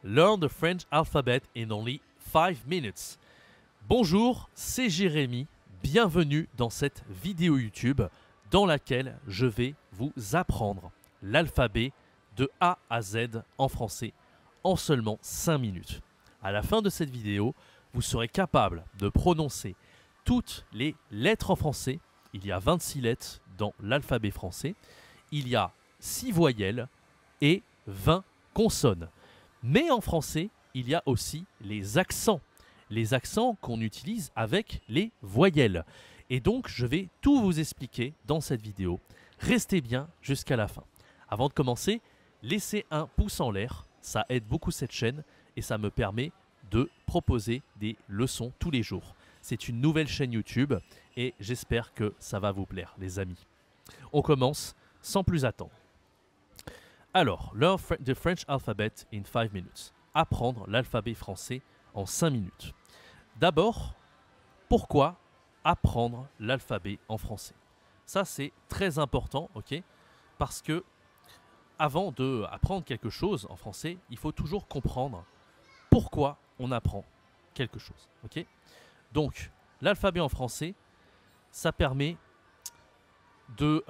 Learn the French alphabet in only 5 minutes. Bonjour, c'est Jérémy. Bienvenue dans cette vidéo YouTube dans laquelle je vais vous apprendre l'alphabet de A à Z en français en seulement 5 minutes. À la fin de cette vidéo, vous serez capable de prononcer toutes les lettres en français. Il y a 26 lettres dans l'alphabet français. Il y a 6 voyelles et 20 consonnes. Mais en français, il y a aussi les accents qu'on utilise avec les voyelles. Et donc, je vais tout vous expliquer dans cette vidéo. Restez bien jusqu'à la fin. Avant de commencer, laissez un pouce en l'air. Ça aide beaucoup cette chaîne et ça me permet de proposer des leçons tous les jours. C'est une nouvelle chaîne YouTube et j'espère que ça va vous plaire, les amis. On commence sans plus attendre. Alors, learn the French alphabet in 5 minutes. Apprendre l'alphabet français en 5 minutes. D'abord, pourquoi apprendre l'alphabet en français? Ça, c'est très important, ok? Parce que avant d'apprendre quelque chose en français, il faut toujours comprendre pourquoi on apprend quelque chose, ok? Donc, l'alphabet en français, ça permet de...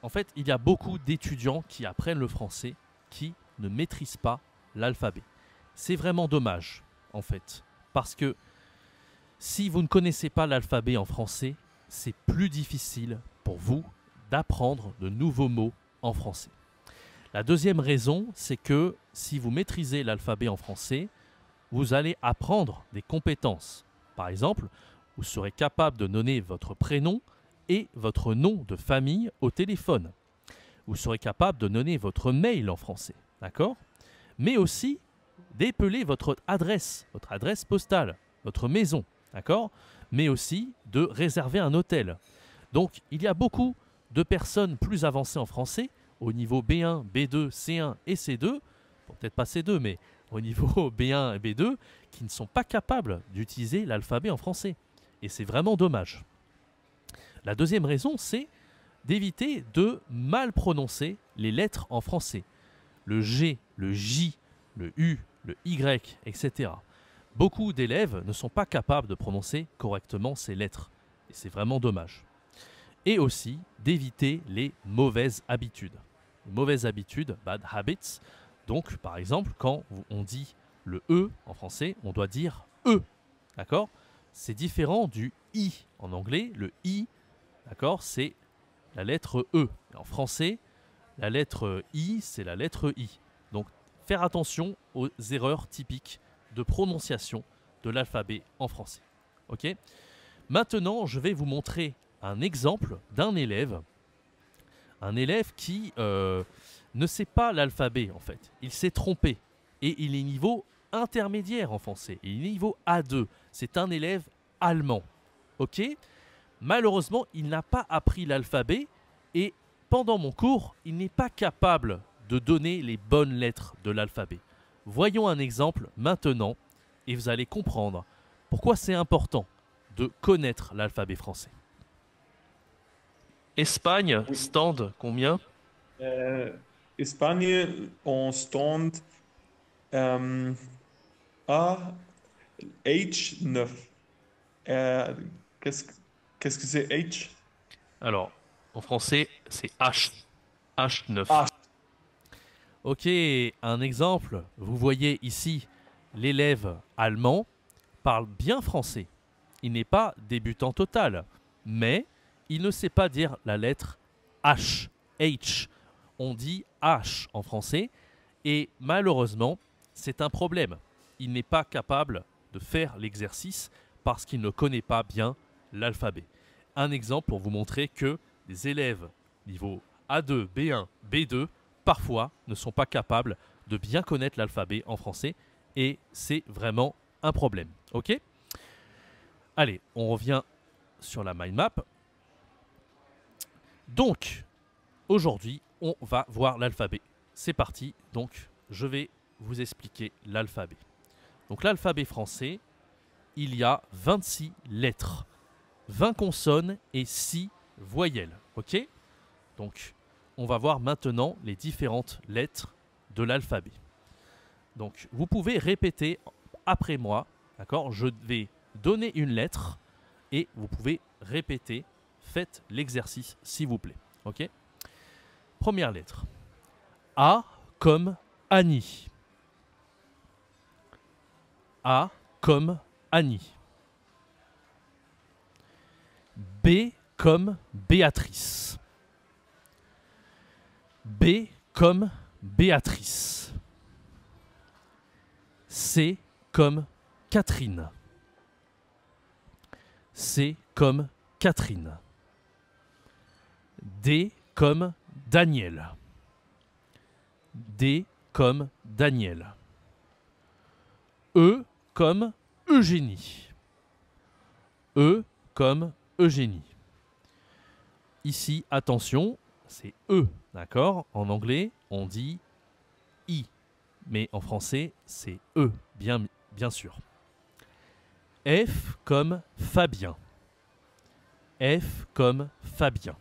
en fait, il y a beaucoup d'étudiants qui apprennent le français qui ne maîtrisent pas l'alphabet. C'est vraiment dommage, en fait, parce que si vous ne connaissez pas l'alphabet en français, c'est plus difficile pour vous d'apprendre de nouveaux mots en français. La deuxième raison, c'est que si vous maîtrisez l'alphabet en français, vous allez apprendre des compétences. Par exemple, vous serez capable de donner votre prénom et votre nom de famille au téléphone. Vous serez capable de donner votre mail en français, d'accord? Mais aussi d'épeler votre adresse postale, votre maison, d'accord? Mais aussi de réserver un hôtel. Donc, il y a beaucoup de personnes plus avancées en français, au niveau B1, B2, C1 et C2, bon, peut-être pas C2, mais au niveau B1 et B2, qui ne sont pas capables d'utiliser l'alphabet en français. Et c'est vraiment dommage. La deuxième raison, c'est d'éviter de mal prononcer les lettres en français. Le G, le J, le U, le Y, etc. Beaucoup d'élèves ne sont pas capables de prononcer correctement ces lettres. Et c'est vraiment dommage. Et aussi d'éviter les mauvaises habitudes. Les mauvaises habitudes, bad habits. Donc, par exemple, quand on dit le E en français, on doit dire E. D'accord? C'est différent du I en anglais. Le I, d'accord, c'est la lettre E. En français, la lettre I, c'est la lettre I. Donc, faire attention aux erreurs typiques de prononciation de l'alphabet en français. Ok? Maintenant, je vais vous montrer un exemple d'un élève. Un élève qui ne sait pas l'alphabet, en fait. Il s'est trompé. Et il est niveau intermédiaire en français. Il est niveau A2. C'est un élève allemand. Ok? Malheureusement, il n'a pas appris l'alphabet et pendant mon cours, il n'est pas capable de donner les bonnes lettres de l'alphabet. Voyons un exemple maintenant et vous allez comprendre pourquoi c'est important de connaître l'alphabet français. Espagne, Oui. stand combien? Espagne, on stand A, H9. Euh, qu'est-ce, que- qu'est-ce que c'est H? Alors, en français, c'est H. H9. Ah, Ok, un exemple. Vous voyez ici, l'élève allemand parle bien français. Il n'est pas débutant total, mais il ne sait pas dire la lettre H. H. On dit H en français et malheureusement, c'est un problème. Il n'est pas capable de faire l'exercice parce qu'il ne connaît pas bien l'alphabet. Un exemple pour vous montrer que les élèves niveau A2, B1, B2 parfois ne sont pas capables de bien connaître l'alphabet en français et c'est vraiment un problème. Ok? Allez, on revient sur la mind map. Donc, aujourd'hui, on va voir l'alphabet. C'est parti. Donc, je vais vous expliquer l'alphabet. Donc, l'alphabet français, il y a 26 lettres, 20 consonnes et 6 voyelles. Ok? Donc, on va voir maintenant les différentes lettres de l'alphabet. Donc, vous pouvez répéter après moi. D'accord? Je vais donner une lettre et vous pouvez répéter. Faites l'exercice, s'il vous plaît. OK? Première lettre. A comme Annie. A comme Annie. B comme Béatrice. B comme Béatrice. C comme Catherine. C comme Catherine. D comme Daniel. D comme Daniel. E comme Eugénie. E comme Eugénie. Ici, attention, c'est E, d'accord? En anglais, on dit I, mais en français, c'est E, bien sûr. F comme Fabien. F comme Fabien.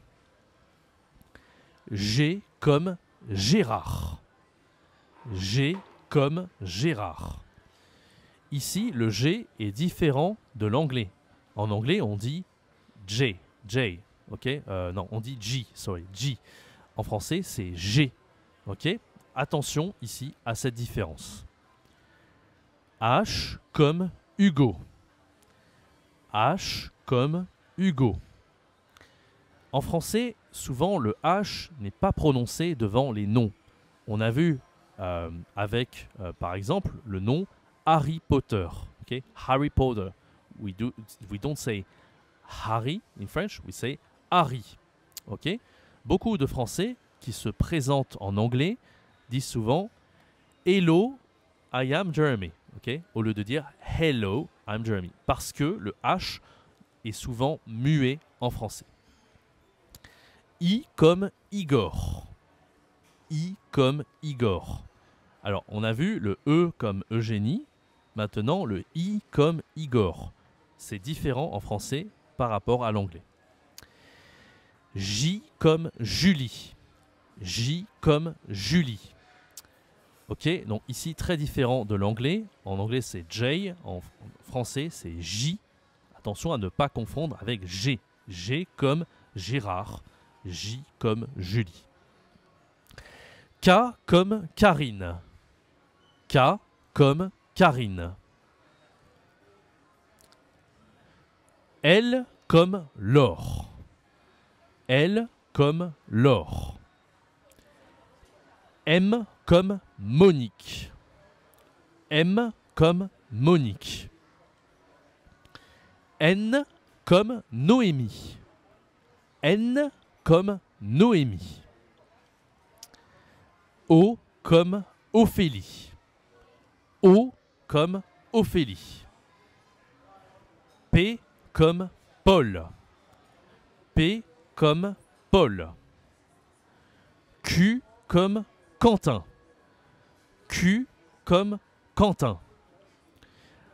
G comme Gérard. G comme Gérard. Ici, le G est différent de l'anglais. En anglais, on dit J, J, ok? Non, on dit G, sorry, G. En français, c'est G, ok? Attention ici à cette différence. H comme Hugo. H comme Hugo. En français, souvent, le H n'est pas prononcé devant les noms. On a vu avec, par exemple, le nom Harry Potter. Okay? Harry Potter. We don't say Harry in French, we say Harry. Okay? Beaucoup de Français qui se présentent en anglais disent souvent Hello, I am Jeremy. Okay? Au lieu de dire Hello, I'm Jeremy. Parce que le H est souvent muet en français. I comme Igor. I comme Igor. Alors, on a vu le E comme Eugénie. Maintenant, le I comme Igor. C'est différent en français par rapport à l'anglais. J comme Julie. J comme Julie. Ok, donc ici, très différent de l'anglais. En anglais, c'est J. En français, c'est J. Attention à ne pas confondre avec G. G comme Gérard. J comme Julie. K comme Karine. K comme Karine. L comme Laure. L comme Laure. M comme Monique. M comme Monique. N comme Noémie. N comme Noémie. O comme Ophélie. O comme Ophélie. P comme Paul. P comme Paul. Q comme Quentin. Q comme Quentin.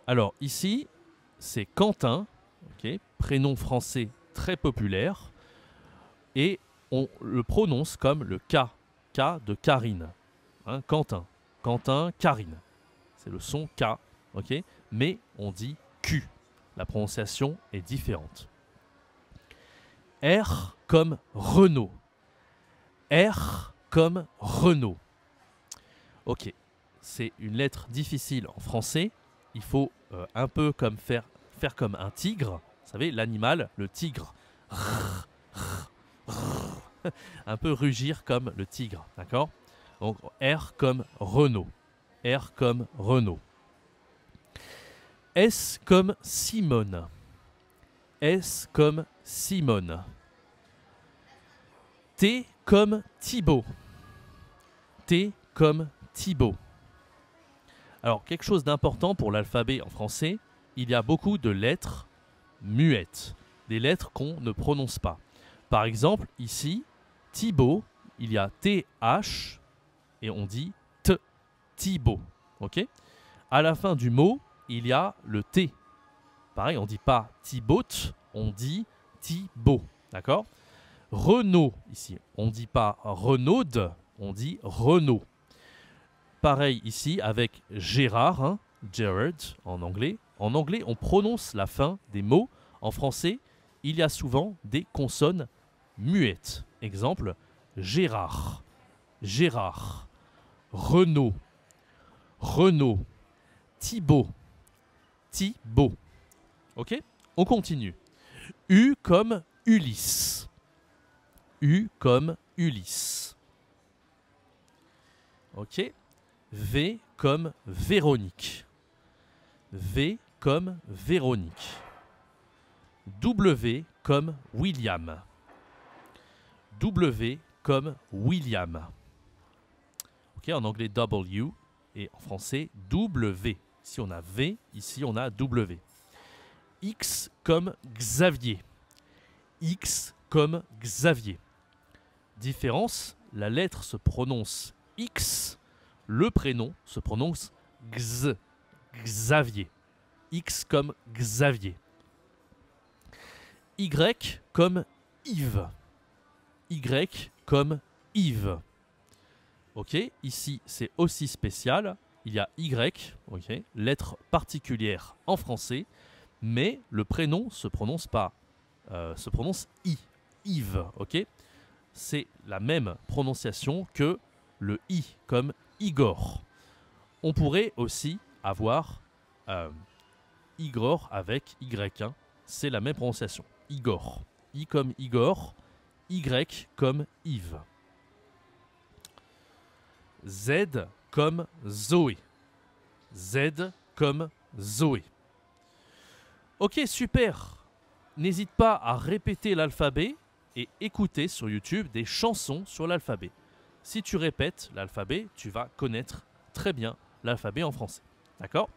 Alors ici, c'est Quentin, okay, prénom français très populaire, et on le prononce comme le K, K de Karine. Hein, Quentin, Quentin, Karine. C'est le son K, okay, mais on dit Q. La prononciation est différente. R comme Renaud. R comme Renaud. Ok, c'est une lettre difficile en français. Il faut un peu comme faire comme un tigre. Vous savez, l'animal, le tigre. Un peu rugir comme le tigre, d'accord? Donc R comme Renaud. R comme Renaud. S comme Simone. S comme Simone. T comme Thibaut. T comme Thibaut. Alors, quelque chose d'important pour l'alphabet en français, il y a beaucoup de lettres muettes, des lettres qu'on ne prononce pas. Par exemple, ici, Thibaut, il y a TH et on dit T, Thibaut. Okay? À la fin du mot, il y a le T. Pareil, on ne dit pas Thibaut, on dit Thibaut. D'accord? Renaud, ici, on ne dit pas Renaud, on dit Renaud. Pareil ici avec Gérard, hein, Gerard en anglais. En anglais, on prononce la fin des mots. En français, il y a souvent des consonnes muettes. Exemple, Gérard, Gérard, Renaud, Renaud, Thibaut, Thibaut. Ok? On continue. U comme Ulysse. U comme Ulysse. Ok? V comme Véronique. V comme Véronique. W comme William. W comme William. Ok, en anglais W et en français W. Ici on a V, ici on a W. X comme Xavier. X comme Xavier. Différence, la lettre se prononce X, le prénom se prononce X. Xavier. X comme Xavier. Y comme Yves. Y comme Yves. Ok, ici c'est aussi spécial. Il y a Y, ok, lettre particulière en français, mais le prénom se prononce pas, se prononce I. Yves, ok. C'est la même prononciation que le I comme Igor. On pourrait aussi avoir Igor avec Y, hein. C'est la même prononciation. Igor. I comme Igor, Y comme Yves. Z comme Zoé. Z comme Zoé. Ok, super. N'hésite pas à répéter l'alphabet et écouter sur YouTube des chansons sur l'alphabet. Si tu répètes l'alphabet, tu vas connaître très bien l'alphabet en français. D'accord ?